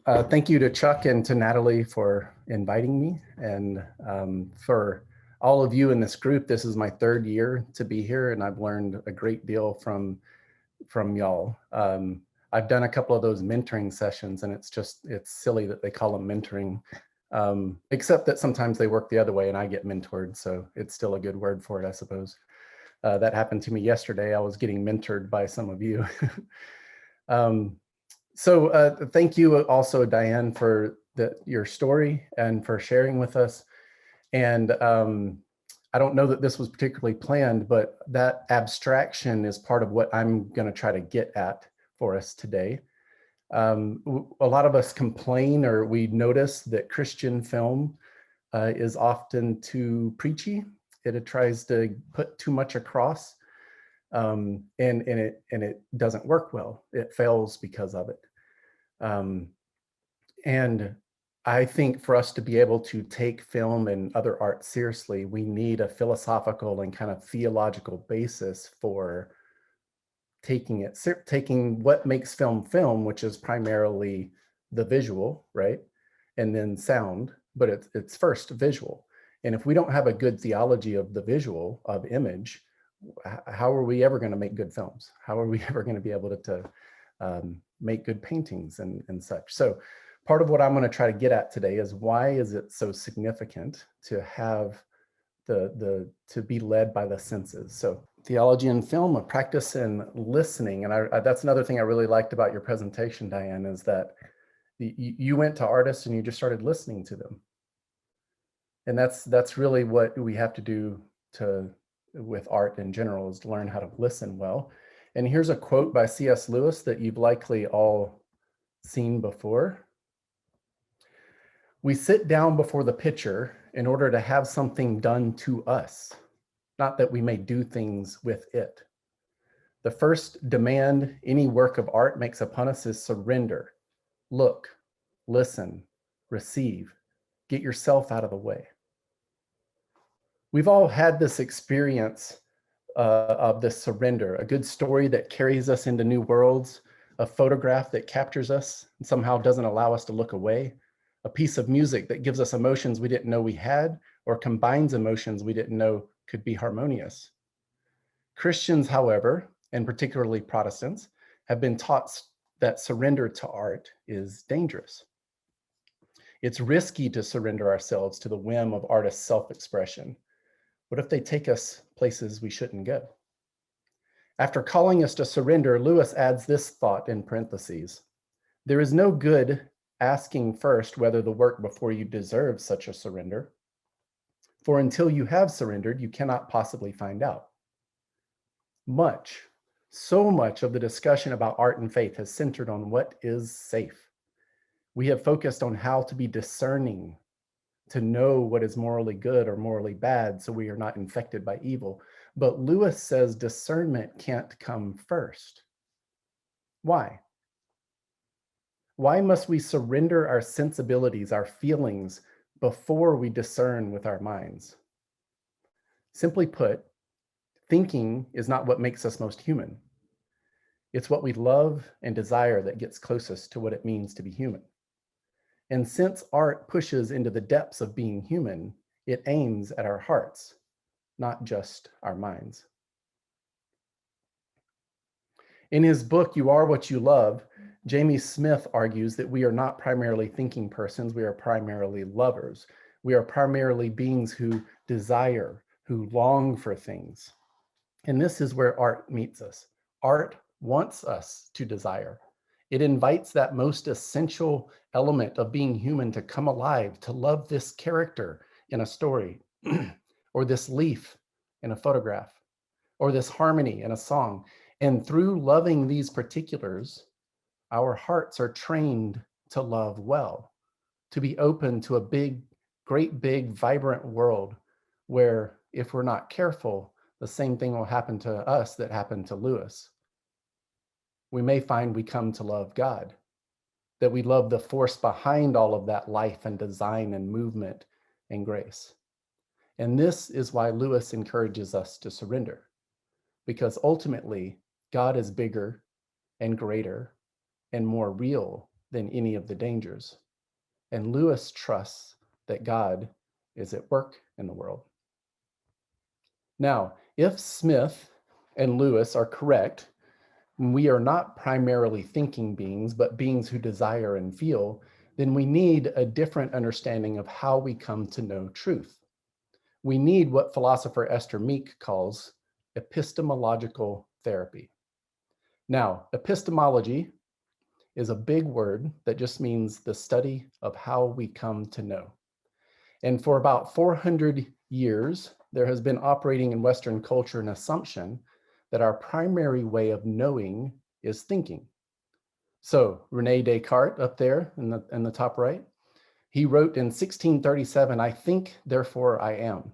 Thank you to Chuck and to Natalie for inviting me, and for all of you in this group. This is my third year to be here, and I've learned a great deal from y'all. I've done a couple of those mentoring sessions, and it's silly that they call them mentoring, except that sometimes they work the other way and I get mentored, so it's still a good word for it, I suppose. That happened to me yesterday. I was getting mentored by some of you. So thank you also, Diane, for your story and for sharing with us. And I don't know that this was particularly planned, but that abstraction is part of what I'm going to try to get at for us today. A lot of us complain, or we notice that Christian film is often too preachy. It tries to put too much across. And it doesn't work well. It fails because of it. And I think for us to be able to take film and other art seriously, we need a philosophical and kind of theological basis for taking what makes film, which is primarily the visual, right? And then sound, but it's first visual. And if we don't have a good theology of the visual, of image, how are we ever going to make good films? How are we ever going to be able to make good paintings and such? So part of what I'm going to try to get at today is, why is it so significant to have to be led by the senses? So theology and film, a practice in listening. And that's another thing I really liked about your presentation, Diane, is that you went to artists and you just started listening to them. And that's really what we have to do with art in general, is to learn how to listen well. And here's a quote by C.S. Lewis that you've likely all seen before. "We sit down before the picture in order to have something done to us, not that we may do things with it. The first demand any work of art makes upon us is surrender. Look, listen, receive, get yourself out of the way." We've all had this experience of this surrender, a good story that carries us into new worlds, a photograph that captures us and somehow doesn't allow us to look away, a piece of music that gives us emotions we didn't know we had, or combines emotions we didn't know could be harmonious. Christians, however, and particularly Protestants, have been taught that surrender to art is dangerous. It's risky to surrender ourselves to the whim of artists' self-expression. What if they take us places we shouldn't go? After calling us to surrender, Lewis adds this thought in parentheses: "There is no good asking first whether the work before you deserves such a surrender, for until you have surrendered, you cannot possibly find out." So much of the discussion about art and faith has centered on what is safe. We have focused on how to be discerning, to know what is morally good or morally bad, so we are not infected by evil. But Lewis says discernment can't come first. Why? Why must we surrender our sensibilities, our feelings, before we discern with our minds? Simply put, thinking is not what makes us most human. It's what we love and desire that gets closest to what it means to be human. And since art pushes into the depths of being human, it aims at our hearts, not just our minds. In his book, You Are What You Love, Jamie Smith argues that we are not primarily thinking persons, we are primarily lovers. We are primarily beings who desire, who long for things. And this is where art meets us. Art wants us to desire. It invites that most essential element of being human to come alive, to love this character in a story, or this leaf in a photograph, or this harmony in a song. And through loving these particulars, our hearts are trained to love well, to be open to a great big, vibrant world where, if we're not careful, the same thing will happen to us that happened to Lewis. We may find we come to love God, that we love the force behind all of that life and design and movement and grace. And this is why Lewis encourages us to surrender, because ultimately God is bigger and greater and more real than any of the dangers. And Lewis trusts that God is at work in the world. Now, if Smith and Lewis are correct, we are not primarily thinking beings, but beings who desire and feel, then we need a different understanding of how we come to know truth. We need what philosopher Esther Meek calls epistemological therapy. Now, epistemology is a big word that just means the study of how we come to know. And for about 400 years, there has been operating in Western culture an assumption that our primary way of knowing is thinking. So Rene Descartes up there in the top right, he wrote in 1637, "I think, therefore I am."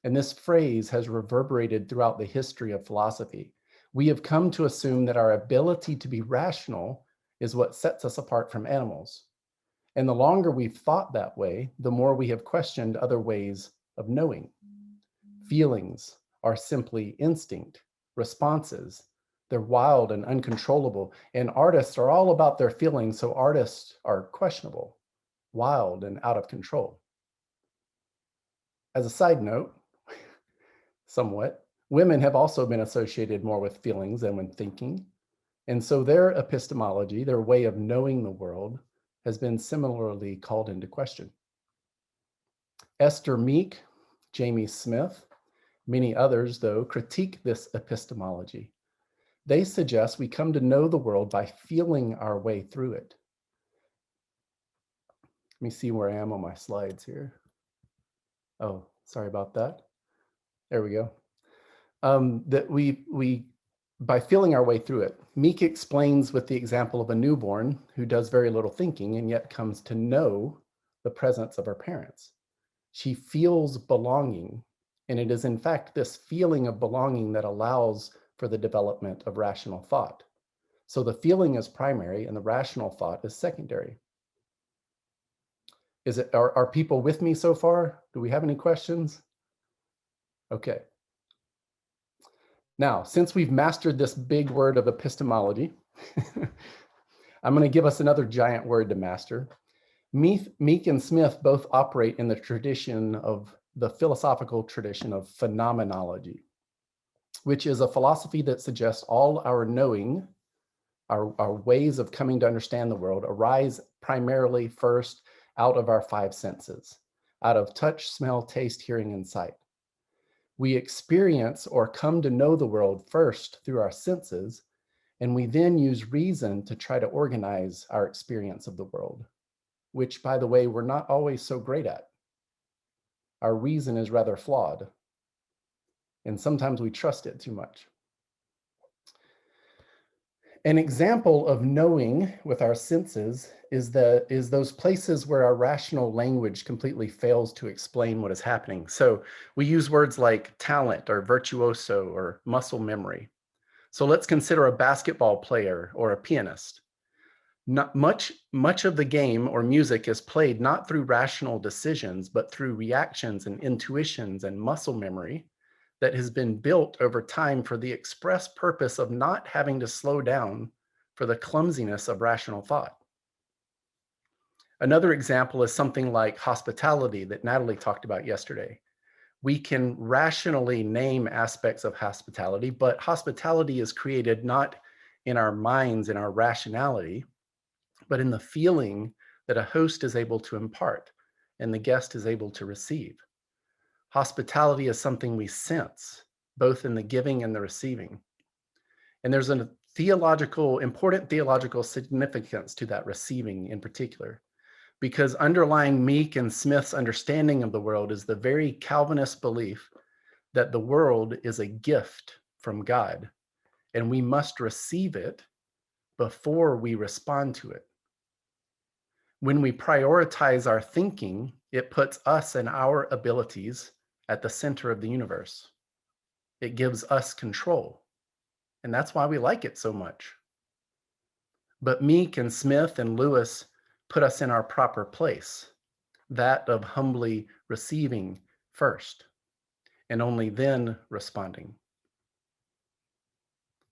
And this phrase has reverberated throughout the history of philosophy. We have come to assume that our ability to be rational is what sets us apart from animals. And the longer we've thought that way, the more we have questioned other ways of knowing. Feelings are simply instinct, responses. They're wild and uncontrollable. And artists are all about their feelings, so artists are questionable, wild, and out of control. As a side note, somewhat, women have also been associated more with feelings than when thinking. And so their epistemology, their way of knowing the world, has been similarly called into question. Esther Meek, Jamie Smith, many others, though, critique this epistemology. They suggest we come to know the world by feeling our way through it. Let me see where I am on my slides here. Oh, sorry about that. There we go. That we by feeling our way through it. Meek explains with the example of a newborn who does very little thinking and yet comes to know the presence of her parents. She feels belonging, and it is in fact this feeling of belonging that allows for the development of rational thought. So the feeling is primary and the rational thought is secondary. Are people with me so far? Do we have any questions? Okay. Now, since we've mastered this big word of epistemology, I'm going to give us another giant word to master. Meek and Smith both operate in the tradition of the philosophical tradition of phenomenology, which is a philosophy that suggests all our knowing, our ways of coming to understand the world, arise primarily first out of our five senses, out of touch, smell, taste, hearing, and sight. We experience or come to know the world first through our senses, and we then use reason to try to organize our experience of the world, which, by the way, we're not always so great at. Our reason is rather flawed, and sometimes we trust it too much. An example of knowing with our senses is those places where our rational language completely fails to explain what is happening. So we use words like talent or virtuoso or muscle memory. So let's consider a basketball player or a pianist. Not much of the game or music is played not through rational decisions, but through reactions and intuitions and muscle memory that has been built over time for the express purpose of not having to slow down for the clumsiness of rational thought. Another example is something like hospitality that Natalie talked about yesterday. We can rationally name aspects of hospitality, but hospitality is created not in our minds, in our rationality, but in the feeling that a host is able to impart and the guest is able to receive. Hospitality is something we sense, both in the giving and the receiving. And there's a important theological significance to that receiving in particular, because underlying Meek and Smith's understanding of the world is the very Calvinist belief that the world is a gift from God, and we must receive it before we respond to it. When we prioritize our thinking, it puts us and our abilities at the center of the universe. It gives us control, and that's why we like it so much. But Meek and Smith and Lewis put us in our proper place, that of humbly receiving first, and only then responding.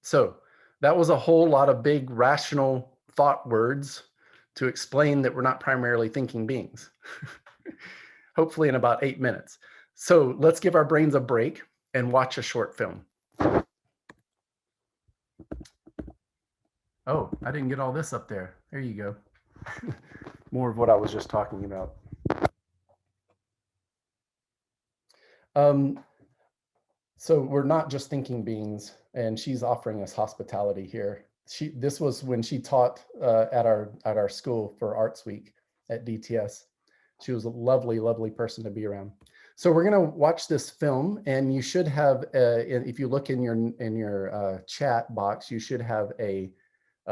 So that was a whole lot of big rational thought words to explain that we're not primarily thinking beings, hopefully in about 8 minutes. So let's give our brains a break and watch a short film. Oh, I didn't get all this up there. There you go. More of what I was just talking about. So we're not just thinking beings, and she's offering us hospitality here. This was when she taught at our school for Arts Week at DTS. She was a lovely, lovely person to be around. So we're going to watch this film, and you should have, if you look in your chat box, you should have a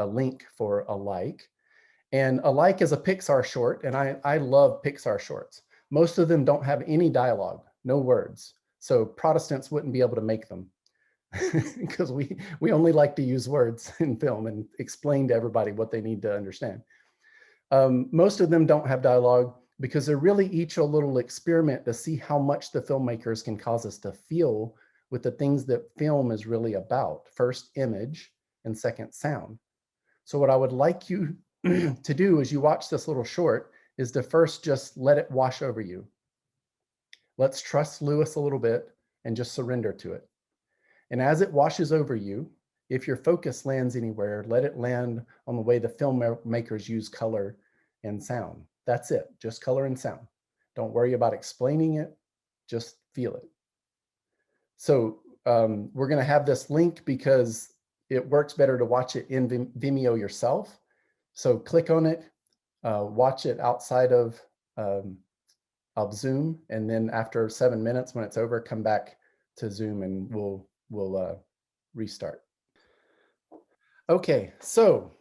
link for a like. And a like is a Pixar short, and I love Pixar shorts. Most of them don't have any dialogue, no words. So Protestants wouldn't be able to make them because we only like to use words in film and explain to everybody what they need to understand. Most of them don't have dialogue because they're really each a little experiment to see how much the filmmakers can cause us to feel with the things that film is really about. First, image, and second, sound. So what I would like you to do as you watch this little short is to first just let it wash over you. Let's trust Lewis a little bit and just surrender to it. And as it washes over you, if your focus lands anywhere, let it land on the way the filmmakers use color and sound. That's it, just color and sound. Don't worry about explaining it, just feel it. So we're gonna have this link because it works better to watch it in Vimeo yourself. So click on it, watch it outside of Zoom, and then after 7 minutes, when it's over, come back to Zoom and we'll restart. Okay, so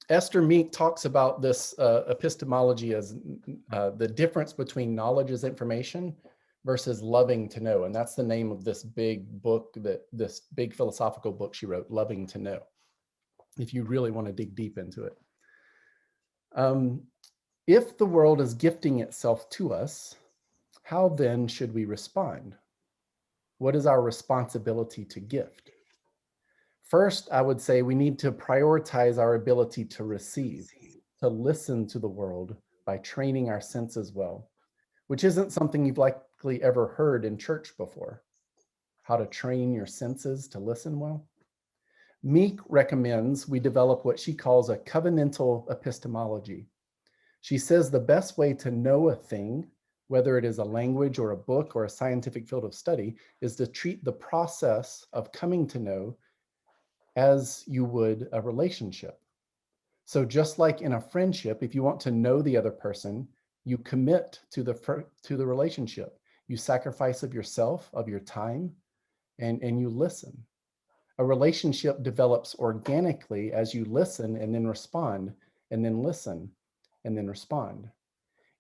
Esther Meek talks about this epistemology as the difference between knowledge as information versus loving to know. And that's the name of this big book, this big philosophical book she wrote, Loving to Know, if you really want to dig deep into it. If the world is gifting itself to us, how then should we respond? What is our responsibility to gift? First, I would say we need to prioritize our ability to receive, to listen to the world by training our senses well, which isn't something you've likely ever heard in church before. How to train your senses to listen well. Meek recommends we develop what she calls a covenantal epistemology. She says the best way to know a thing, whether it is a language or a book or a scientific field of study, is to treat the process of coming to know as you would a relationship. So just like in a friendship, if you want to know the other person, you commit to the relationship. You sacrifice of yourself, of your time, and you listen. A relationship develops organically as you listen and then respond, and then listen and then respond.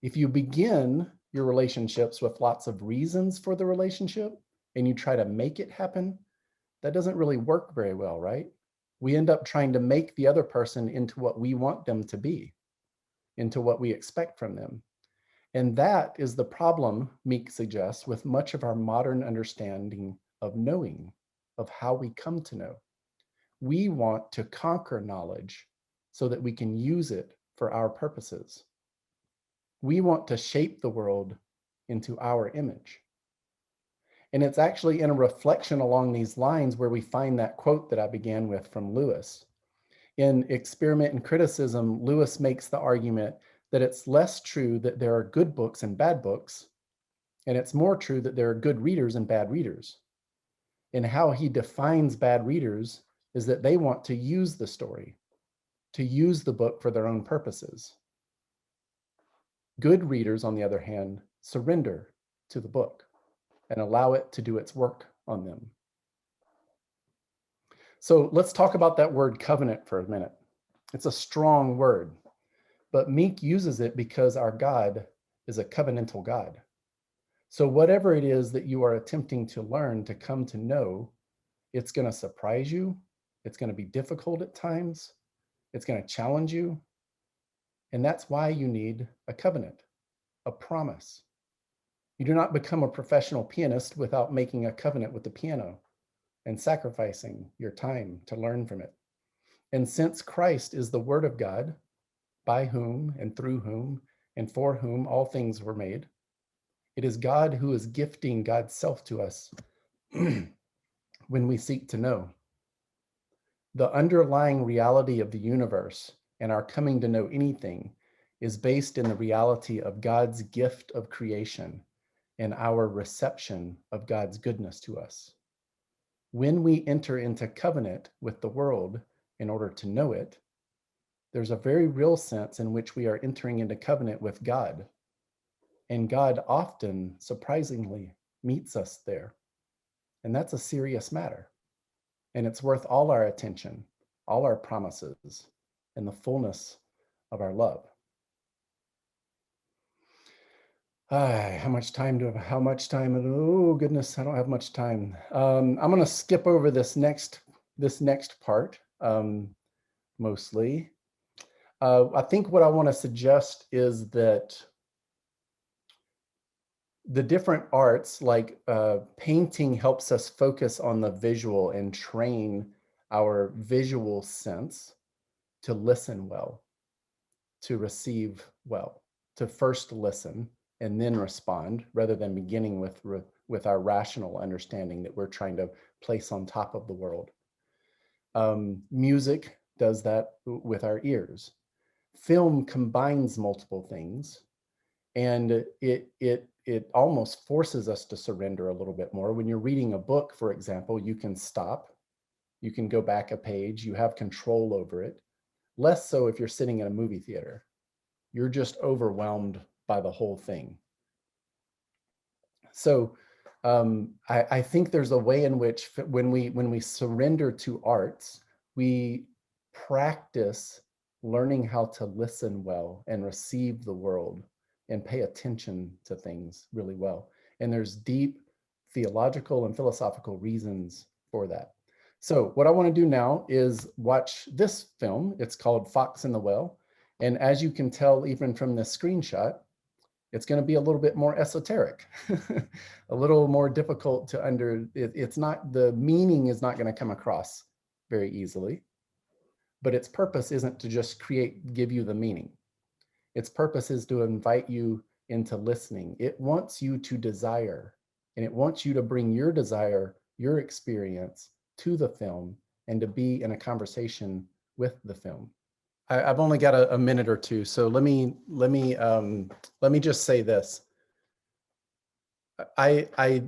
If you begin your relationships with lots of reasons for the relationship and you try to make it happen, that doesn't really work very well, right? We end up trying to make the other person into what we want them to be, into what we expect from them. And that is the problem, Meek suggests, with much of our modern understanding of knowing, of how we come to know. We want to conquer knowledge so that we can use it for our purposes. We want to shape the world into our image. And it's actually in a reflection along these lines where we find that quote that I began with from Lewis. In Experiment and Criticism, Lewis makes the argument that it's less true that there are good books and bad books, and it's more true that there are good readers and bad readers. And how he defines bad readers is that they want to use the story, to use the book for their own purposes. Good readers, on the other hand, surrender to the book and allow it to do its work on them. So let's talk about that word covenant for a minute. It's a strong word, but Meek uses it because our God is a covenantal God. So whatever it is that you are attempting to learn, to come to know, it's going to surprise you. It's going to be difficult at times. It's going to challenge you. And that's why you need a covenant, a promise. You do not become a professional pianist without making a covenant with the piano and sacrificing your time to learn from it. And since Christ is the Word of God, by whom and through whom and for whom all things were made, it is God who is gifting God's self to us when we seek to know. The underlying reality of the universe and our coming to know anything is based in the reality of God's gift of creation and our reception of God's goodness to us. When we enter into covenant with the world in order to know it, there's a very real sense in which we are entering into covenant with God. And God often, surprisingly, meets us there. And that's a serious matter. And it's worth all our attention, all our promises, and the fullness of our love. How much time? Oh goodness, I don't have much time. I'm going to skip over this next part mostly. I think what I want to suggest is that the different arts, like painting, helps us focus on the visual and train our visual sense to listen well, to receive well, to first listen and then respond, rather than beginning with our rational understanding that we're trying to place on top of the world. Music does that with our ears. Film combines multiple things, and it almost forces us to surrender a little bit more. When you're reading a book, for example, you can stop, you can go back a page, you have control over it. Less so if you're sitting in a movie theater. You're just overwhelmed by the whole thing. So I think there's a way in which when we surrender to arts, we practice learning how to listen well and receive the world and pay attention to things really well. And there's deep theological and philosophical reasons for that. So what I want to do now is watch this film. It's called Fox and the Well. And as you can tell, even from this screenshot, it's going to be a little bit more esoteric, a little more difficult to it's not, the meaning is not going to come across very easily, but its purpose isn't to just give you the meaning. Its purpose is to invite you into listening. It wants you to desire, and it wants you to bring your desire, your experience to the film and to be in a conversation with the film. I've only got a minute or two, so let me just say this. I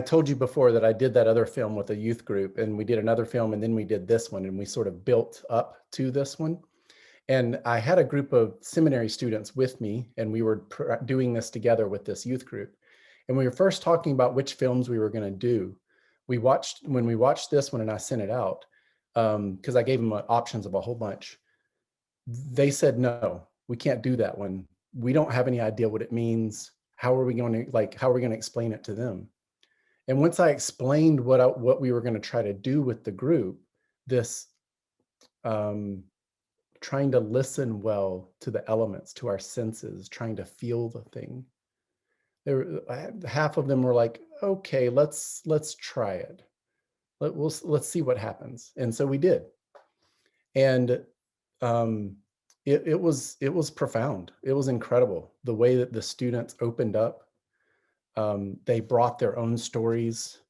told you before that I did that other film with a youth group, and we did another film, and then we did this one, and we sort of built up to this one. And I had a group of seminary students with me, and we were doing this together with this youth group. And we were first talking about which films we were going to do. When we watched this one, and I sent it out because I gave them options of a whole bunch. They said, no, we can't do that one. We don't have any idea what it means. How are we going to explain it to them? And once I explained what we were going to try to do with the group, this trying to listen well to the elements, to our senses, trying to feel the thing. Half of them were like, okay, let's try it. Let's see what happens. And so we did. And it was profound. It was incredible the way that the students opened up. They brought their own stories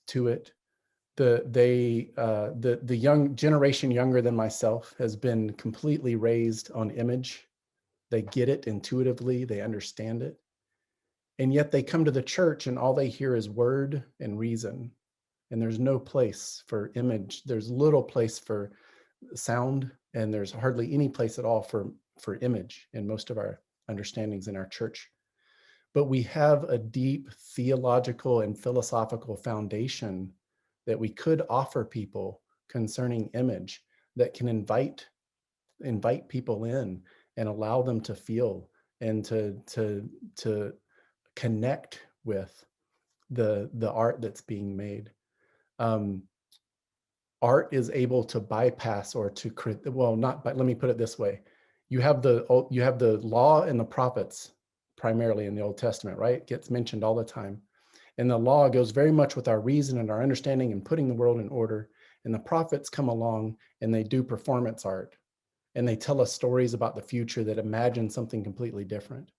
to it. The young generation younger than myself has been completely raised on image. They get it intuitively, they understand it. And yet they come to the church and all they hear is word and reason. And there's no place for image. There's little place for sound, and there's hardly any place at all for image in most of our understandings in our church. But we have a deep theological and philosophical foundation that we could offer people concerning image that can invite people in and allow them to feel and to connect with the art that's being made. Art is able to bypass or to create, well, not, but let me put it this way. You have the law and the prophets primarily in the Old Testament, right? It gets mentioned all the time. And the law goes very much with our reason and our understanding and putting the world in order. And the prophets come along and they do performance art, and they tell us stories about the future that imagine something completely different.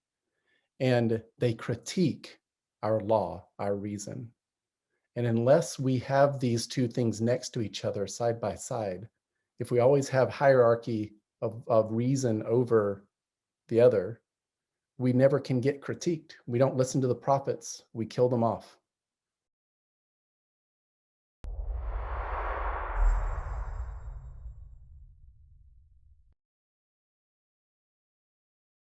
And they critique our law, our reason. And unless we have these two things next to each other side by side, if we always have hierarchy of reason over the other, we never can get critiqued. We don't listen to the prophets, we kill them off.